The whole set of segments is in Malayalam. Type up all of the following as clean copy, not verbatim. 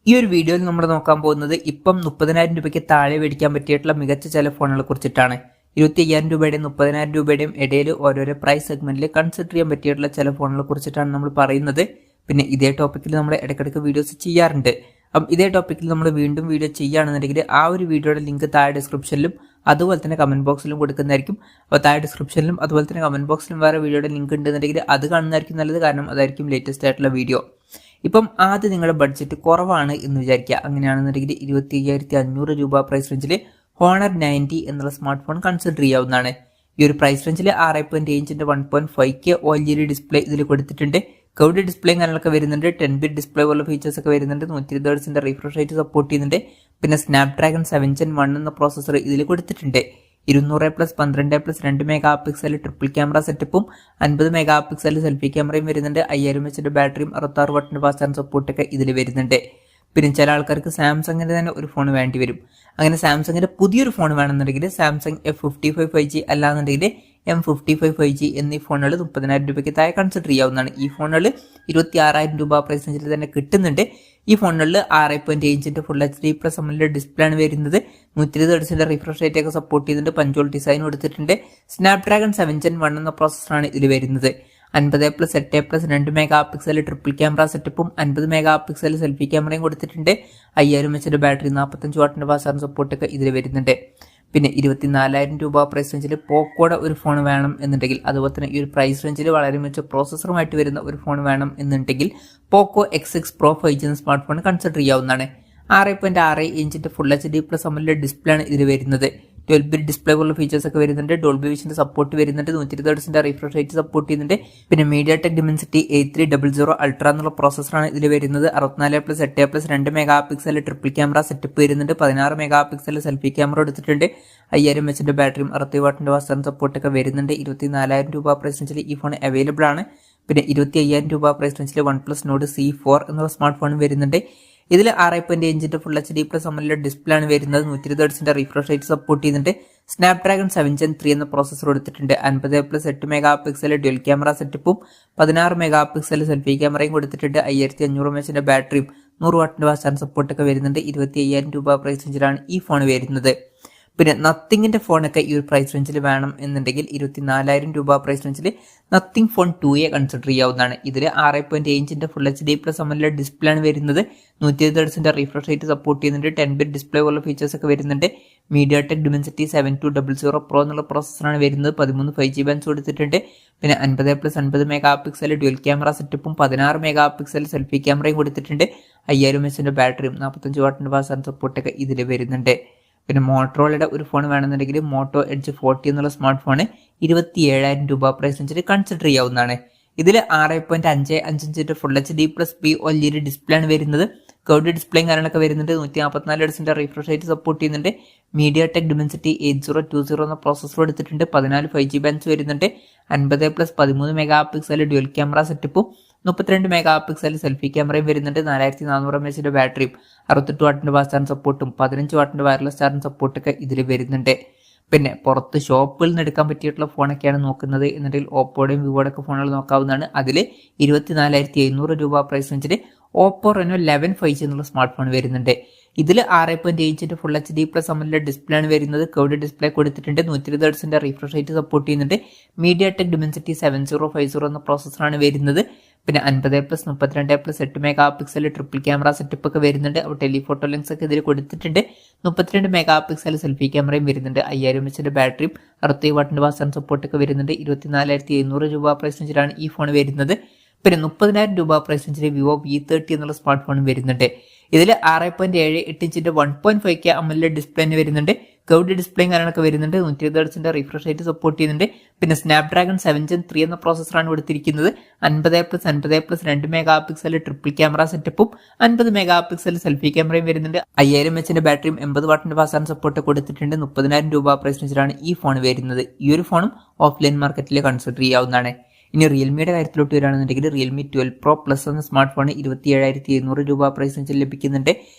ഈ ഒരു വീഡിയോയിൽ നമ്മൾ നോക്കാൻ പോകുന്നത് ഇപ്പം 30,000 രൂപയ്ക്ക് താഴെ മേടിക്കാൻ പറ്റിയിട്ടുള്ള മികച്ച ചില ഫോണുകളെ കുറിച്ചിട്ടാണ്. 25,000 രൂപയുടെയും 30,000 രൂപയുടെയും ഇടയിൽ ഓരോരോ പ്രൈസ് സെഗ്മെന്റിൽ കൺസിഡർ ചെയ്യാൻ പറ്റിയിട്ടുള്ള ചില ഫോണുകളെ കുറിച്ചിട്ടാണ് നമ്മൾ പറയുന്നത്. പിന്നെ ഇതേ ടോപ്പിക്കിൽ നമ്മൾ ഇടയ്ക്കിടയ്ക്ക് വീഡിയോസ് ചെയ്യാറുണ്ട്. അപ്പം ഇതേ ടോപ്പിക്കിൽ നമ്മൾ വീണ്ടും വീഡിയോ ചെയ്യുകയാണെന്നുണ്ടെങ്കിൽ ആ ഒരു വീഡിയോയുടെ ലിങ്ക് താഴെ ഡിസ്ക്രിപ്ഷനിലും അതുപോലെ തന്നെ കമന്റ് ബോക്സിലും കൊടുക്കുന്നതായിരിക്കും. അപ്പോൾ താഴെ ഡിസ്ക്രിപ്ഷനിലും അതുപോലെ തന്നെ കമന്റ് ബോക്സിലും വേറെ വീഡിയോയുടെ ലിങ്ക് ഉണ്ടെന്നുണ്ടെങ്കിൽ അത് കാണുന്നതായിരിക്കും നല്ലത്. കാരണം അതായിരിക്കും ലേറ്റസ്റ്റ് ആയിട്ടുള്ള വീഡിയോ. ഇപ്പം ആദ്യം നിങ്ങളുടെ ബഡ്ജറ്റ് കുറവാണ് എന്ന് വിചാരിക്കുക. അങ്ങനെയാണെന്നുണ്ടെങ്കിൽ 25,500 രൂപ പ്രൈസ് റേഞ്ചിൽ ഹോണർ 90 എന്നുള്ള സ്മാർട്ട് ഫോൺ കൺസിഡർ ചെയ്യാവുന്നതാണ്. ഈ ഒരു പ്രൈസ് റേഞ്ചിൽ 6.5 1.5K OLED ഡിസ്പ്ലേ ഇതിൽ കൊടുത്തിട്ടുണ്ട്. കർവ്ഡ് ഡിസ്പ്ലേയും കാര്യങ്ങളൊക്കെ വരുന്നുണ്ട്. 10-bit ഡിസ്പ്ലേ പോലുള്ള ഫീച്ചേഴ്സ് ഒക്കെ വരുന്നുണ്ട്. 120 Hz റിഫ്രഷ് റേറ്റ് സപ്പോർട്ട് ചെയ്യുന്നുണ്ട്. പിന്നെ സ്നാപ്ഡ്രാഗൺ 7 Gen 1 എന്ന പ്രോസസ്സർ ഇതിൽ കൊടുത്തിട്ടുണ്ട്. 200+12+2 MP ട്രിപ്പിൾ ക്യാമറ സെറ്റപ്പും 50 MP സെൽഫി ക്യാമറയും വരുന്നുണ്ട്. 5000 mAh ബാറ്ററിയും 66 W ഫാസ്റ്റ് ചാർജ് സപ്പോർട്ടൊക്കെ ഇതിൽ വരുന്നുണ്ട്. പിന്നെ ചില ആൾക്കാർക്ക് സാംസങ്ങിന്റെ തന്നെ ഒരു ഫോൺ വേണ്ടി വരും. അങ്ങനെ സാംസങ്ങിന്റെ പുതിയൊരു ഫോൺ വേണമെന്നുണ്ടെങ്കിൽ സാംസങ് F55 5G അല്ലാന്നുണ്ടെങ്കിൽ M55 5G എന്നീ ഫോണുകൾ 30,000 രൂപയ്ക്ക് താഴെ കൺസിഡർ ചെയ്യാവുന്നതാണ്. ഈ ഫോണുകൾ 26,000 രൂപ പ്രൈസ് റേഞ്ചിൽ തന്നെ കിട്ടുന്നുണ്ട്. ഈ ഫോണുകളിൽ 6.5 ഫുൾ HD+ AMOLED ഡിസ്പ്ലേ ആണ് വരുന്നത്. 120 Hz റിഫ്രഷ് റേറ്റ് ഒക്കെ സപ്പോർട്ട് ചെയ്യുന്നുണ്ട്. പഞ്ചോൾ ഡിസൈൻ കൊടുത്തിട്ടുണ്ട്. സ്നാപ്ഡ്രാഗൺ 7 Gen 1 എന്ന പ്രോസസ്സറാണ് ഇതിൽ വരുന്നത്. 50+8+2 MP ട്രിപ്പിൾ ക്യാമറ സെറ്റപ്പും 50 MP സെൽഫി ക്യാമറയും കൊടുത്തിട്ടുണ്ട്. 5000 mAh battery 45 W fast charge സപ്പോർട്ടൊക്കെ ഇതിൽ വരുന്നുണ്ട്. പിന്നെ 24,000 രൂപ പ്രൈസ് റേഞ്ചിൽ പോക്കോയുടെ ഒരു ഫോൺ വേണം എന്നുണ്ടെങ്കിൽ, അതുപോലെ തന്നെ ഈ ഒരു പ്രൈസ് റേഞ്ചിൽ വളരെ മികച്ച പ്രോസസ്സറുമായിട്ട് വരുന്ന ഒരു ഫോൺ വേണം എന്നുണ്ടെങ്കിൽ പോക്കോ X6 Pro 5G എന്ന സ്മാർട്ട് ഫോൺ കൺസിഡർ ചെയ്യാവുന്നതാണ്. 6.6 ഫുൾ HD+ AMOLED ഡിസ്പ്ലേ ആണ് ഇതിൽ വരുന്നത്. 12-bit ഡിസ്പ്ലേ പോലുള്ള ഫീച്ചേഴ്സ് ഒക്കെ വരുന്നുണ്ട്. ഡോൾബി വിഷന്റെ സപ്പോർട്ട് വരുന്നുണ്ട്. 120 Hz റിഫ്രഷ് റേറ്റ് സപ്പോർട്ട് ചെയ്യുന്നുണ്ട്. പിന്നെ MediaTek Dimensity 8300 Ultra എന്നുള്ള പ്രോസസ്സറാണ് ഇതിൽ വരുന്നത്. 64+8+2 MP ട്രിപ്പിൾ ക്യാമറ സെറ്റപ്പ് വരുന്നുണ്ട്. 16 MP സെൽഫി ക്യാമറ എടുത്തിട്ടുണ്ട്. 5000 mAh ബാറ്ററിയും 60 W ഫാസ്റ്റ് ചാർജ് സപ്പോർട്ടൊക്കെ വരുന്നുണ്ട്. 24,000 രൂപ പ്രൈസ് റേഞ്ചിൽ ഈ ഫോൺ അവൈലബിൾ ആണ്. പിന്നെ 25,000 രൂപ പ്രൈസ് റേഞ്ചിൽ OnePlus Nord C4 എന്നുള്ള സ്മാർട്ട് ഫോൺ വരുന്നുണ്ട്. ഇതിൽ 6.5 ഫുൾ HD+ AMOLED ഡിസ്പ്ലേ ആണ് വരുന്നത്. 120 Hz റിഫ്രഷ് റേറ്റ് സപ്പോർട്ട് ചെയ്യുന്നുണ്ട്. സ്നാപ്ഡ്രാഗൺ 7 Gen 3 എന്ന പ്രോസസ്സർ കൊടുത്തിട്ടുണ്ട്. 50+8 MP ഡ്യുവൽ ക്യാമറ സെറ്റപ്പും 16 MP സെൽഫി ക്യാമറയും കൊടുത്തിട്ടുണ്ട്. 5500 mAh ബാറ്ററിയും 100 W ഫാസ്റ്റ് ചാർജ് സപ്പോർട്ടൊക്കെ വരുന്നുണ്ട്. 25,000 രൂപ പ്രൈസ് റേഞ്ചിലാണ് ഈ ഫോൺ വരുന്നത്. പിന്നെ നത്തിങ്ങിന്റെ ഫോണൊക്കെ ഈ ഒരു പ്രൈസ് റേഞ്ചിൽ വേണം എന്നുണ്ടെങ്കിൽ 24,000 രൂപ പ്രൈസ് റേഞ്ചിൽ നത്തിങ് ഫോൺ 2A കൺസിഡർ ചെയ്യാവുന്നതാണ്. ഇതിൽ 6.5 ഫുൾ HD+ AMOLED ഡിസ്പ്ലേ ആണ് വരുന്നത്. 120 Hz റിഫ്രഷ് റേറ്റ് സപ്പോർട്ട് ചെയ്യുന്നുണ്ട്. 10-bit ഡിസ്പ്ലേ പോലുള്ള ഫീച്ചേഴ്സ് ഒക്കെ വരുന്നുണ്ട്. MediaTek Dimensity 7200 Pro എന്നുള്ള പ്രോസസ്സറാണ് വരുന്നത്. 13 5G ബാൻഡ്സ് കൊടുത്തിട്ടുണ്ട്. പിന്നെ 50+50 MP ഡ്യുവൽ ക്യാമറ സെറ്റപ്പും 16 MP സെൽഫി ക്യാമറയും കൊടുത്തിട്ടുണ്ട്. 5000 mAh ബാറ്ററിയും 45 W ഫാസ്റ്റ് ചാർജ് സപ്പോർട്ടൊക്കെ ഇതിൽ വരുന്നുണ്ട്. പിന്നെ മോട്ടറോളയുടെ ഒരു ഫോൺ വേണമെന്നുണ്ടെങ്കിൽ മോട്ടോ എഡ്ജ് 40 എന്നുള്ള സ്മാർട്ട് ഫോൺ 27,000 രൂപ പ്രൈസ് റേഞ്ചിൽ കൺസിഡർ ചെയ്യാവുന്നതാണ്. ഇതിൽ 6.55 ഫുൾ HD+P OLED ഡിസ്പ്ലേ ആണ് വരുന്നത്. കർവ്ഡ് ഡിസ്പ്ലേയും കാര്യങ്ങളൊക്കെ വരുന്നുണ്ട്. 144 Hz റിഫ്രഷ് റേറ്റ് സപ്പോർട്ട് ചെയ്യുന്നുണ്ട്. MediaTek Dimensity 8020 എന്ന പ്രോസസ്സർ എടുത്തിട്ടുണ്ട്. 14 5G ബാൻഡ്സ് വരുന്നുണ്ട്. 50+13 MP ഡ്യുവൽ ക്യാമറ സെറ്റപ്പും 32 MP സെൽഫി ക്യാമറയും വരുന്നുണ്ട്. 4400 mAh ബാറ്ററിയും 68 W ഫാസ്റ്റ് ചാർജ് സപ്പോർട്ടും 15 W വയർലെസ് ചാർജിംഗ് സപ്പോർട്ടൊക്കെ ഇതിൽ വരുന്നുണ്ട്. പിന്നെ പുറത്ത് ഷോപ്പിൽ നിന്ന് എടുക്കാൻ പറ്റിയിട്ടുള്ള ഫോണൊക്കെയാണ് നോക്കുന്നത് എന്നുണ്ടെങ്കിൽ ഓപ്പോയുടെയും വിവോയുടെ ഒക്കെ ഫോണുകൾ നോക്കാവുന്നതാണ്. അതിൽ 24,700 രൂപ പ്രൈസ് റേഞ്ചിൽ ഓപ്പോ Reno 11 5G എന്നുള്ള സ്മാർട്ട് ഫോൺ വരുന്നുണ്ട്. ഇതിൽ 6.5 ഫുൾ HD+ AMOLED ഡിസ്പ്ലേ ആണ് വരുന്നത്. കർവ്ഡ് ഡിസ്പ്ലേ കൊടുത്തിട്ടുണ്ട്. 120 Hz റിഫ്രഷ് റേറ്റ് സപ്പോർട്ട് ചെയ്യുന്നുണ്ട്. MediaTek Dimensity 7050 എന്ന പ്രോസസ്സറാണ് വരുന്നത്. പിന്നെ 50+32+8 MP ട്രിപ്പിൾ ക്യാമറ സെറ്റപ്പ് ഒക്കെ വരുന്നുണ്ട്. അപ്പോൾ ടെലിഫോട്ടോ ലെൻസ് ഒക്കെ ഇതിൽ കൊടുത്തിട്ടുണ്ട്. 32 MP സെൽഫി ക്യാമറയും വരുന്നുണ്ട്. 5000 mAh ബാറ്ററിയും 60 W ഫാസ്റ്റ് ചാർജ് സപ്പോർട്ടൊക്കെ വരുന്നുണ്ട്. 24,700 രൂപ പ്രൈസ് റേഞ്ചിലാണ് ഈ ഫോൺ വരുന്നത്. പിന്നെ 30,000 രൂപ പ്രൈസ് റേഞ്ചിൽ വിവോ V30 എന്നുള്ള സ്മാർട്ട് ഫോൺ വരുന്നുണ്ട്. ഇതിൽ 6.78 1.5K AMOLED ഡിസ്പ്ലേ വരുന്നുണ്ട്. കർവ്ഡ് ഡിസ്പ്ലേയും കാര്യങ്ങളൊക്കെ വരുന്നുണ്ട്. 120 Hz റിഫ്രഷ് റേറ്റ് സപ്പോർട്ട് ചെയ്യുന്നുണ്ട്. പിന്നെ സ്നാപ്ഡ്രാഗൺ 7 Gen 3 എന്ന പ്രോസസ്സറാണ് കൊടുത്തിരിക്കുന്നത്. 50+50+2 MP ട്രിപ്പിൾ ക്യാമറ സെറ്റപ്പും 50 MP സെൽഫി ക്യാമറയും വരുന്നുണ്ട്. 5000 mAh ബാറ്ററിയും 80 W fast charge support കൊടുത്തിട്ടുണ്ട്. 30,000 രൂപ പ്രൈസ് റേഞ്ചിലാണ് ഈ ഫോൺ വരുന്നത്. ഈ ഒരു ഫോണും ഓഫ്ലൈൻ മാർക്കറ്റിൽ കൺസിഡർ ചെയ്യാവുന്നതാണ്. ഇനി റിയൽമിയുടെ കാര്യത്തിലോട്ട് വരികയാണെന്നുണ്ടെങ്കിൽ റിയൽമി 12 Pro Plus എന്ന സ്മാർട്ട് ഫോൺ 27,700 രൂപ പ്രൈസ് റേഞ്ചിൽ ലഭിക്കുന്നുണ്ട്.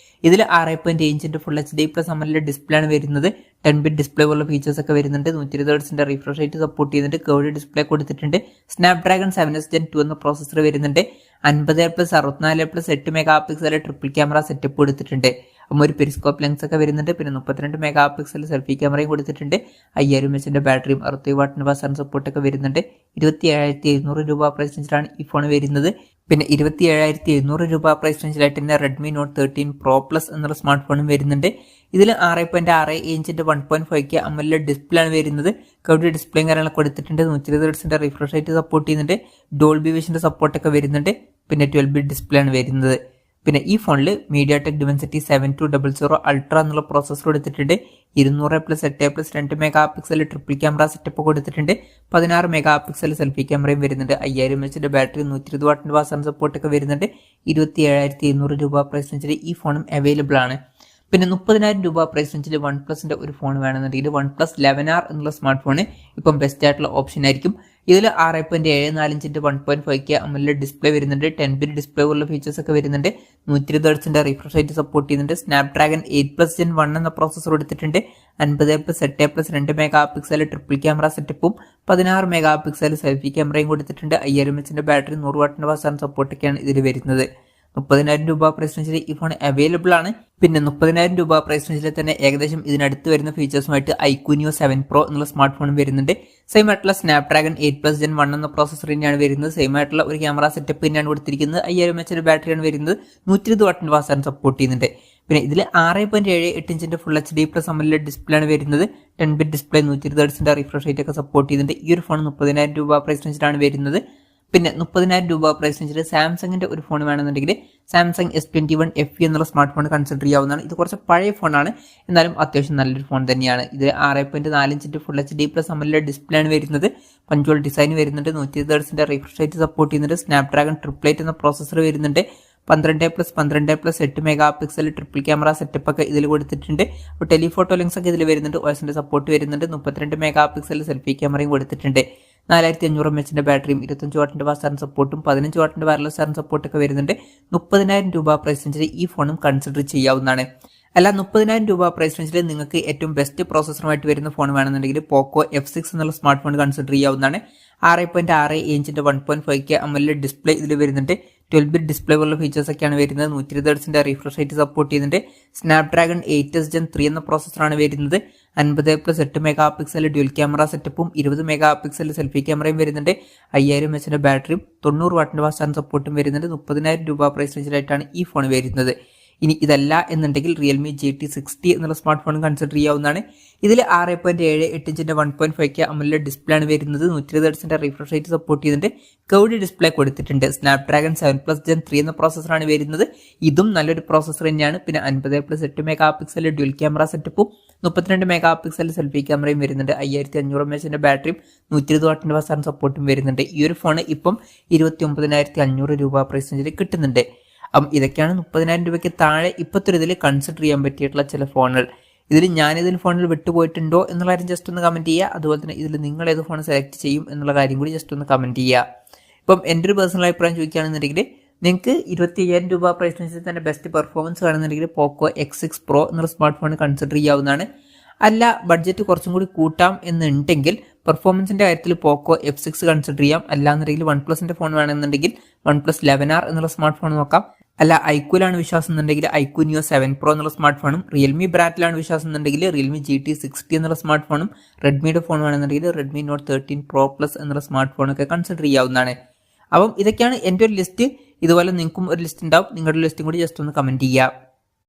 ഇതിൽ 6.7 full HD plus AMOLED display ആണ് വരുന്നത്. 10-bit ഡിസ്പ്ലേ പോലുള്ള ഫീച്ചേഴ്സ് ഒക്കെ വരുന്നുണ്ട്. 120 Hz റിഫ്രഷ് റേറ്റ് സപ്പോർട്ട് ചെയ്യുന്നുണ്ട്. കർവ്ഡ് ഡിസ്പ്ലേ കൊടുത്തിട്ടുണ്ട്. സ്നാപ്ഡ്രാഗൺ 7S Gen 2 എന്ന പ്രോസസർ വരുന്നുണ്ട്. 50+64+8 mega pixel triple camera setup കൊടുത്തിട്ടുണ്ട്. അപ്പോൾ ഒരു പെരിസ്കോപ്പ് ലെൻസ് ഒക്കെ വരുന്നുണ്ട്. പിന്നെ 32 മെഗാ പിക്സൽ സെൽഫി ക്യാമറയും കൊടുത്തിട്ടുണ്ട്. 5000 mAh ബാറ്ററിയും 60 വാട്ടിന് ഫാസ്റ്റ് സപ്പോർട്ട് ഒക്കെ വരുന്നുണ്ട്. 27,700 രൂപ പ്രൈസ് റേഞ്ചിലാണ് ഈ ഫോൺ വരുന്നത്. പിന്നെ 27,700 രൂപ പ്രൈസ് റേഞ്ചിലായിട്ട് തന്നെ റെഡ്മി നോട്ട് 13 പ്രോ പ്ലസ് എന്നുള്ള സ്മാർട്ട് ഫോണും വരുന്നുണ്ട്. ഇതിൽ 6.6 ഇഞ്ചിന്റെ 1.5K അമോലെഡ് ഡിസ്പ്ലേ ആണ് വരുന്നത്. കർവ്ഡ് ഡിസ്പ്ലേയും കാര്യങ്ങളൊക്കെ കൊടുത്തിട്ടുണ്ട്. 120 Hz റിഫ്രഷ് റേറ്റ് സപ്പോർട്ട് ചെയ്യുന്നുണ്ട്. ഡോൾബി വിഷന്റെ സപ്പോർട്ടൊക്കെ വരുന്നുണ്ട്. പിന്നെ 12-bit ഡിസ്പ്ലേ ആണ് വരുന്നത്. പിന്നെ ഈ ഫോണിൽ MediaTek Dimensity 7200 അൾട്ര എന്നുള്ള പ്രോസസർ കൊടുത്തിട്ടുണ്ട്. 200+8+2 mega pixel triple camera setup കൊടുത്തിട്ടുണ്ട്. 16 മെഗാ പിക്സൽ സെൽഫി ക്യാമറയും വരുന്നുണ്ട്. 5000 mAh ബാറ്ററി 120 വാട്ടിന്റെ ഫാസ്റ്റ് സപ്പോർട്ട് ഒക്കെ വരുന്നുണ്ട്. 27,700 രൂപ പ്രൈസ് റേഞ്ചിൽ ഈ ഫോണും അവൈലബിൾ ആണ്. പിന്നെ 30,000 രൂപ പ്രൈസ് റേഞ്ചിൽ OnePlusന്റെ ഒരു ഫോൺ വേണമെന്നുണ്ടെങ്കിൽ OnePlus 11R എന്നുള്ള സ്മാർട്ട് ഫോൺ ഇപ്പം ബെസ്റ്റ് ആയിട്ടുള്ള ഓപ്ഷൻ ആയിരിക്കും. ഇതിൽ 6.74 ഇഞ്ചിന്റെ 1.5K അമോലെഡ് ഡിസ്പ്ലേ വരുന്നുണ്ട്. 10-bit ഡിസ്പ്ലേ പോലുള്ള ഫീച്ചേഴ്സ് ഒക്കെ വരുന്നുണ്ട്. 120 Hz റിഫ്രഷ് റേറ്റ് സപ്പോർട്ട് ചെയ്യുന്നുണ്ട്. സ്നാപ്ഡ്രാഗൺ 8+ Gen 1 എന്ന പ്രോസസർ കൊടുത്തിട്ടുണ്ട്. 50+8+2 മെഗാ പിക്സൽ ട്രിപ്പിൾ ക്യാമറ സെറ്റപ്പും 16 മെഗാ പിക്സൽ സെൽഫി ക്യാമറയും കൊടുത്തിട്ടുണ്ട്. 5000 mAh ബാറ്ററി 100 വാട്ടിന്റെ ഫാസ്റ്റ് സപ്പോർട്ടൊക്കെയാണ് ഇതിൽ വരുന്നത്. 30,000 രൂപ പ്രൈസ് റേഞ്ചിൽ ഈ ഫോൺ അവൈലബിൾ ആണ്. പിന്നെ 30,000 രൂപ പ്രൈസ് റേഞ്ചിൽ തന്നെ ഏകദേശം ഇതിനടുത്ത് വരുന്ന ഫീച്ചേഴ്സുമായിട്ട് iQOO 7 Pro എന്നുള്ള സ്മാർട്ട് ഫോൺ വരുന്നുണ്ട്. സെയിം ആയിട്ടുള്ള സ്നാപ്ഡ്രാഗൺ 8+ Gen 1 എന്ന പ്രോസസർ തന്നെയാണ് വരുന്നത്. സെയിം ആയിട്ടുള്ള ഒരു ക്യാമറ സെറ്റപ്പ് തന്നെയാണ് കൊടുത്തിരിക്കുന്നത്. 5000 mAh ബാറ്ററിയാണ് വരുന്നത്. 120 വാട്ടിന്റെ ഫാസ്റ്റ് സപ്പോർട്ട് ചെയ്യുന്നുണ്ട്. പിന്നെ ഇതിൽ 6.78 ഇഞ്ചിന്റെ full HD plus AMOLED display ആണ് വരുന്നത്. 10-bit display 120 Hz refresh rate ഒക്കെ സപ്പോർട്ട് ചെയ്യുന്നുണ്ട്. ഈ ഒരു ഫോൺ 30,000 രൂപ പ്രൈസ് റേഞ്ചിലാണ് വരുന്നത്. പിന്നെ 30,000 രൂപ പ്രൈസ് റേഞ്ചിൽ സാംസങ്ങിന്റെ ഒരു ഫോൺ വേണമെന്നുണ്ടെങ്കിൽ സാംസങ് S21 FE എന്നുള്ള സ്മാർട്ട് ഫോൺ കൺസിഡർ ചെയ്യാവുന്നതാണ്. ഇത് കുറച്ച് പഴയ ഫോണാണ്, എന്നാലും അത്യാവശ്യം നല്ലൊരു ഫോൺ തന്നെയാണ്. ഇത് 6.4 ഇഞ്ചിന്റെ full HD plus AMOLED display ആണ് വരുന്നത്. പഞ്ച്വൽ ഡിസൈൻ വരുന്നുണ്ട്. 120 Hz റിഫ്രഷ് റേറ്റ് സപ്പോർട്ട് ചെയ്യുന്നുണ്ട്. സ്നാപ്ഡ്രാഗൺ 888 എന്ന പ്രോസസർ വരുന്നുണ്ട്. 12+12+8 mega pixel triple camera setup ഒക്കെ ഇതിൽ കൊടുത്തിട്ടുണ്ട്. അപ്പോൾ ടെലിഫോട്ടോ ലെൻസ് ഒക്കെ ഇതിൽ വരുന്നുണ്ട്. OSന്റെ സപ്പോർട്ട് വരുന്നുണ്ട്. 32 മെഗാ പിക്സൽ സെൽഫി ക്യാമറയും കൊടുത്തിട്ടുണ്ട്. 4500 mAh ബാറ്ററിയും 25 വാട്ടിന്റെ ഫാസ്റ്റ് ചാർജിംഗ് സപ്പോർട്ടും 15 വാട്ടിന്റെ വയർലെസ് ചാർജിംഗ് സപ്പോർട്ടൊക്കെ വരുന്നുണ്ട്. 30,000 രൂപ പ്രൈസ് റേഞ്ചിൽ ഈ ഫോണും കൺസിഡർ ചെയ്യാവുന്നതാണ്. അല്ല, 30,000 രൂപ പ്രൈസ് റേഞ്ചിൽ നിങ്ങൾക്ക് ഏറ്റവും ബെസ്റ്റ് പ്രോസസറുമായിട്ട് വരുന്ന ഫോൺ വേണമെന്നുണ്ടെങ്കിൽ പോക്കോ F6 എന്നുള്ള സ്മാർട്ട് ഫോൺ കൺസിഡർ ചെയ്യാവുന്നതാണ്. 6.6 ഇഞ്ചിന്റെ 1.5K അമോലെഡ് ഡിസ്പ്ലേ ഇതിൽ വരുന്നുണ്ട്. 12-bit ഡിസ്പ്ലേ പോലുള്ള ഫീച്ചേഴ്സ് ഒക്കെയാണ് വരുന്നത്. 120 Hz റിഫ്രഷ് റേറ്റ് സപ്പോർട്ട് ചെയ്യുന്നുണ്ട്. സ്നാപ്ഡ്രാഗൺ 8S Gen 3 എന്ന പ്രോസസറാണ് വരുന്നത്. 50+8 മെഗാ പിക്സൽ ഡ്യുവൽ ക്യാമറ സെറ്റപ്പും 20 മെഗാ പിക്സൽ സെൽഫി ക്യാമറയും വരുന്നുണ്ട്. 5000 mAh ബാറ്ററിയും 90 വാട്ടിന്റെ ഫാസ്റ്റ് ചാർജിംഗ് സപ്പോർട്ടും വരുന്നുണ്ട്. 30,000 രൂപ പ്രൈസ് റേഞ്ചിലായിട്ടാണ് ഈ ഫോൺ വരുന്നത്. ഇനി ഇതല്ല എന്നുണ്ടെങ്കിൽ റിയൽമി GT60 എന്നുള്ള സ്മാർട്ട് ഫോൺ കൺസിഡർ ചെയ്യാവുന്നതാണ്. ഇതിൽ 6.78 ഇഞ്ചിന്റെ 1.5K അമോലെഡ് ഡിസ്പ്ലേ ആണ് വരുന്നത്. 120 Hz റിഫ്രഷ് റേറ്റ് സപ്പോർട്ട് ചെയ്യുന്നുണ്ട്. കർവ്ഡ് ഡിസ്പ്ലേ കൊടുത്തിട്ടുണ്ട്. സ്നാപ്ഡ്രാഗൺ 7+ Gen 3 എന്ന പ്രോസസറാണ് വരുന്നത്. ഇതും നല്ലൊരു പ്രോസസർ തന്നെയാണ്. പിന്നെ 50+8 മെഗാ പിക്സൽ ഡ്യുവൽ ക്യാമറ സെറ്റപ്പും 32 മെഗാ പിക്സൽ സെൽഫി ക്യാമറയും വരുന്നുണ്ട്. 5500 mAh ബാറ്ററിയും 120 വാട്ടിന്റെ ഫാസ്റ്റ് ചാർജിംഗ് സപ്പോർട്ടും വരുന്നുണ്ട്. ഈ ഒരു ഫോൺ ഇപ്പം 29,500 രൂപ പ്രൈസ് റേഞ്ചിൽ കിട്ടുന്നുണ്ട്. അപ്പം ഇതൊക്കെയാണ് 30,000 രൂപയ്ക്ക് താഴെ ഇപ്പോഴത്തെ ഇതിൽ കൺസിഡർ ചെയ്യാൻ പറ്റിയിട്ടുള്ള ചില ഫോണുകൾ. ഇതിൽ ഞാനിതിൽ ഫോണിൽ വിട്ടുപോയിട്ടുണ്ടോ എന്നുള്ള കാര്യം ജസ്റ്റ് ഒന്ന് കമൻറ്റ് ചെയ്യുക. അതുപോലെ തന്നെ ഇതിൽ നിങ്ങൾ ഏത് ഫോൺ സെലക്ട് ചെയ്യും എന്നുള്ള കാര്യം കൂടി ജസ്റ്റ് ഒന്ന് കമൻറ്റ് ചെയ്യുക. ഇപ്പം എൻ്റെ ഒരു പേഴ്സണൽ അഭിപ്രായം ചോദിക്കുകയാണെന്നുണ്ടെങ്കിൽ നിങ്ങൾക്ക് 25,000 രൂപ പ്രൈസ് റേഞ്ചിൽ തന്നെ ബെസ്റ്റ് പെർഫോമൻസ് വേണമെന്നുണ്ടെങ്കിൽ പോക്കോ X6 Pro എന്നുള്ള സ്മാർട്ട് ഫോൺ കൺസിഡർ ചെയ്യാവുന്നതാണ്. അല്ല, ബഡ്ജറ്റ് കുറച്ചും കൂടി കൂട്ടാം എന്നുണ്ടെങ്കിൽ പെർഫോമൻസിന്റെ കാര്യത്തിൽ പോക്കോ F6 കൺസിഡർ ചെയ്യാം. അല്ലാന്നുണ്ടെങ്കിൽ OnePlusന്റെ ഫോൺ വേണമെന്നുണ്ടെങ്കിൽ OnePlus 11R എന്നുള്ള സ്മാർട്ട് ഫോൺ നോക്കാം. അല്ല, iQOOലാണ് വിശ്വാസം എന്നുണ്ടെങ്കിൽ iQOO 7 Pro എന്നുള്ള സ്മാർട്ട് ഫോണും, റിയൽമി ബ്രാൻഡിലാണ് വിശ്വാസം എന്നുണ്ടെങ്കിൽ റിയൽമി GT60 എന്നുള്ള സ്മാർട്ട് ഫോണും, റെഡ്മിയുടെ ഫോൺ വേണമെന്നുണ്ടെങ്കിൽ റെഡ്മി നോട്ട് 13 Pro Plus എന്നുള്ള സ്മാർട്ട് ഫോണൊക്കെ കൺസിഡർ ചെയ്യാവുന്നതാണ്. അപ്പം ഇതൊക്കെയാണ് എൻ്റെ ഒരു ലിസ്റ്റ്. ഇതുപോലെ നിങ്ങൾക്കും ഒരു ലിസ്റ്റ് ഉണ്ടാവും. നിങ്ങളുടെ ലിസ്റ്റും കൂടി ജസ്റ്റ് ഒന്ന് കമൻറ്റ് ചെയ്യുക.